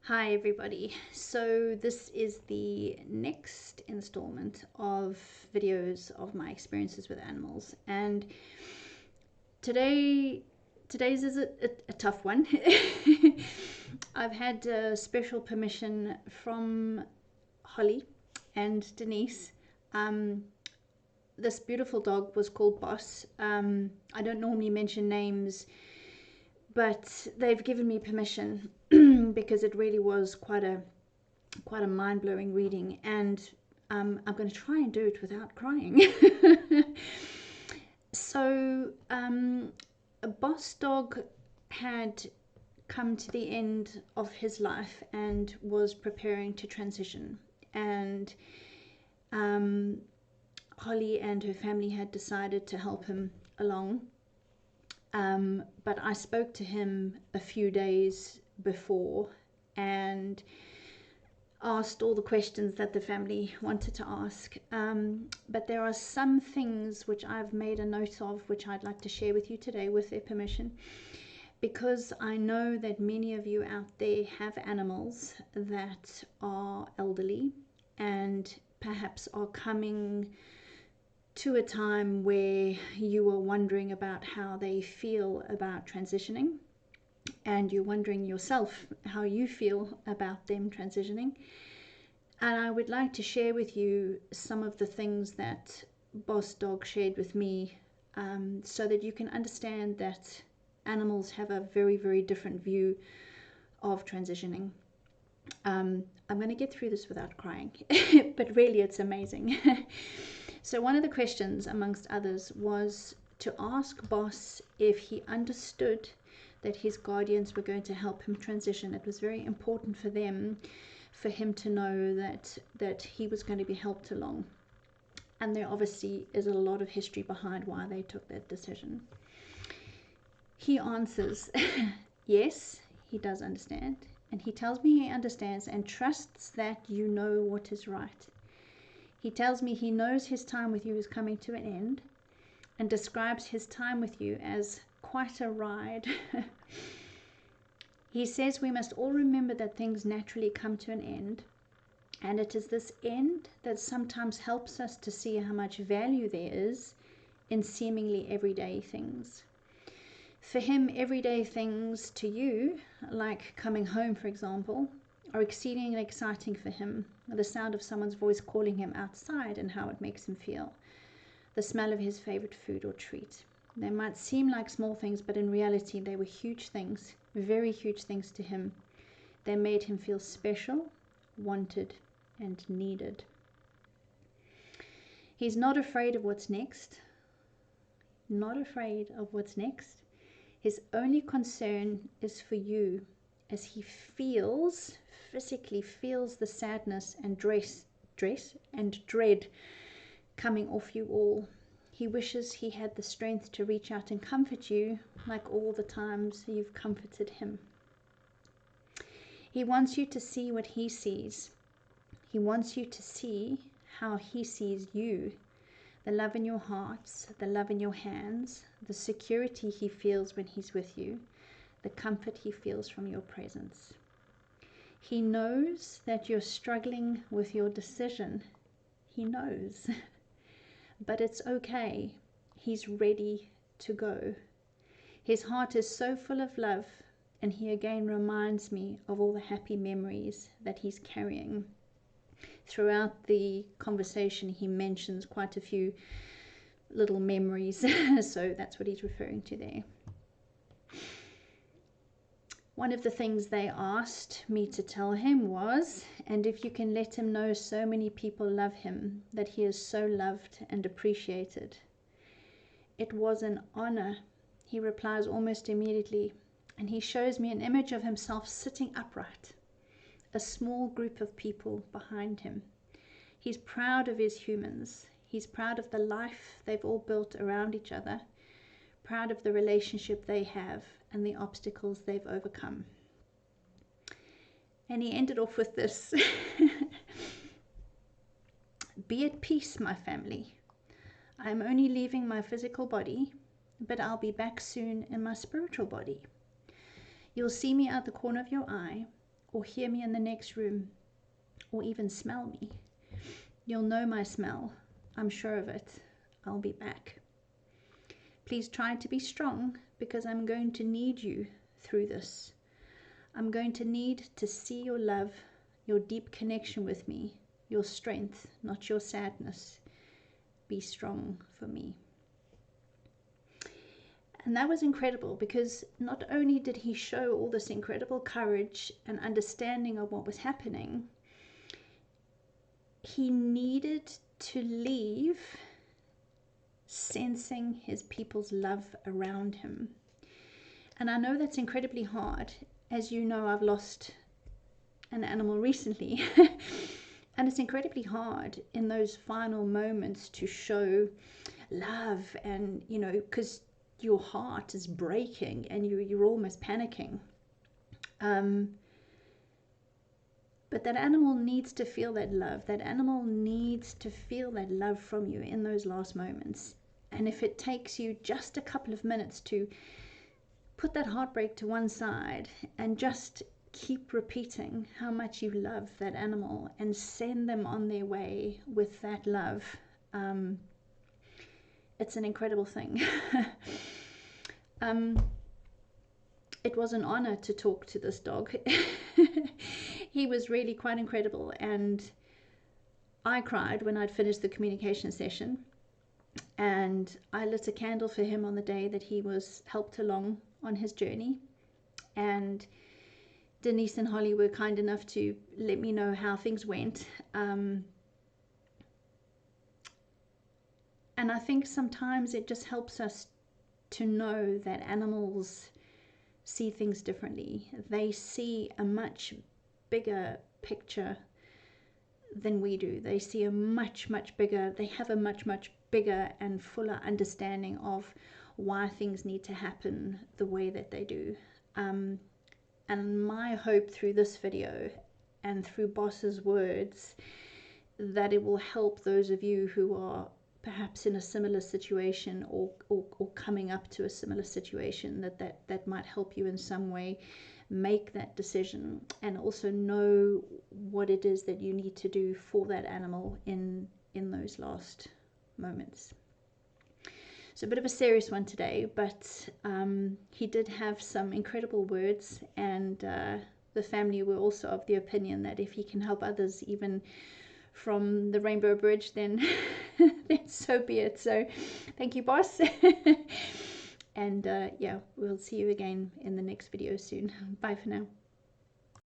Hi everybody. So this is the next installment of videos of my experiences with animals, and today's is a tough one. I've had special permission from Holly and Denise. This beautiful dog was called Boss. I don't normally mention names, but they've given me permission because it really was quite a mind-blowing reading, and I'm going to try and do it without crying. So a boss dog had come to the end of his life and was preparing to transition, and Holly and her family had decided to help him along. But I spoke to him a few days before and asked all the questions that the family wanted to ask. But there are some things which I've made a note of, which I'd like to share with you today with their permission, because I know that many of you out there have animals that are elderly and perhaps are coming to a time where you are wondering about how they feel about transitioning, and you're wondering yourself how you feel about them transitioning. And I would like to share with you some of the things that Boss Dog shared with me, so that you can understand that animals have a very, very different view of transitioning. I'm going to get through this without crying, but really it's amazing. So one of the questions, amongst others, was to ask Boss if he understood that his guardians were going to help him transition. It was very important for them, for him to know that he was going to be helped along. And there obviously is a lot of history behind why they took that decision. He answers, yes, he does understand. And he tells me he understands and trusts that you know what is right. He tells me he knows his time with you is coming to an end, and describes his time with you as quite a ride. He says we must all remember that things naturally come to an end, and it is this end that sometimes helps us to see how much value there is in seemingly everyday things. For him, everyday things to you, like coming home, for example, are exceedingly exciting for him. The sound of someone's voice calling him outside and how it makes him feel. The smell of his favorite food or treat. They might seem like small things, but in reality they were huge things, very huge things to him. They made him feel special, wanted, and needed. He's not afraid of what's next. Not afraid of what's next. His only concern is for you, as he physically feels the sadness and dread coming off you all. He wishes he had the strength to reach out and comfort you, like all the times you've comforted him. He wants you to see what he sees. He wants you to see how he sees you. The love in your hearts, the love in your hands, the security he feels when he's with you, the comfort he feels from your presence. He knows that you're struggling with your decision. He knows. But it's okay. He's ready to go. His heart is so full of love, and he again reminds me of all the happy memories that he's carrying. Throughout the conversation, he mentions quite a few little memories, so that's what he's referring to there. One of the things they asked me to tell him was, and if you can let him know so many people love him, that he is so loved and appreciated. It was an honor, he replies almost immediately, and he shows me an image of himself sitting upright, a small group of people behind him. He's proud of his humans. He's proud of the life they've all built around each other, proud of the relationship they have and the obstacles they've overcome. And he ended off with this. Be at peace, my family. I'm only leaving my physical body, but I'll be back soon in my spiritual body. You'll see me out the corner of your eye, or hear me in the next room, or even smell me. You'll know my smell. I'm sure of it. I'll be back. Please try to be strong, because I'm going to need you through this. I'm going to need to see your love, your deep connection with me, your strength, not your sadness. Be strong for me. And that was incredible, because not only did he show all this incredible courage and understanding of what was happening, he needed to leave sensing his people's love around him. And I know that's incredibly hard. As you know, I've lost an animal recently. And it's incredibly hard in those final moments to show love, and, you know, because your heart is breaking and you're almost panicking. But that animal needs to feel that love. That animal needs to feel that love from you in those last moments. And if it takes you just a couple of minutes to put that heartbreak to one side and just keep repeating how much you love that animal and send them on their way with that love, it's an incredible thing. It was an honor to talk to this dog. He was really quite incredible, and I cried when I'd finished the communication session, and I lit a candle for him on the day that he was helped along on his journey. And Denise and Holly were kind enough to let me know how things went. And I think sometimes it just helps us to know that animals see things differently. They see a much bigger picture than we do. They see a much bigger, they have a much bigger and fuller understanding of why things need to happen the way that they do. And my hope through this video and through Boss's words, that it will help those of you who are perhaps in a similar situation, or coming up to a similar situation, that might help you in some way make that decision, and also know what it is that you need to do for that animal in those last moments. So a bit of a serious one today, but he did have some incredible words, and the family were also of the opinion that if he can help others even from the Rainbow Bridge, then then so be it. So thank you, Boss. And yeah, we'll see you again in the next video soon. Bye for now.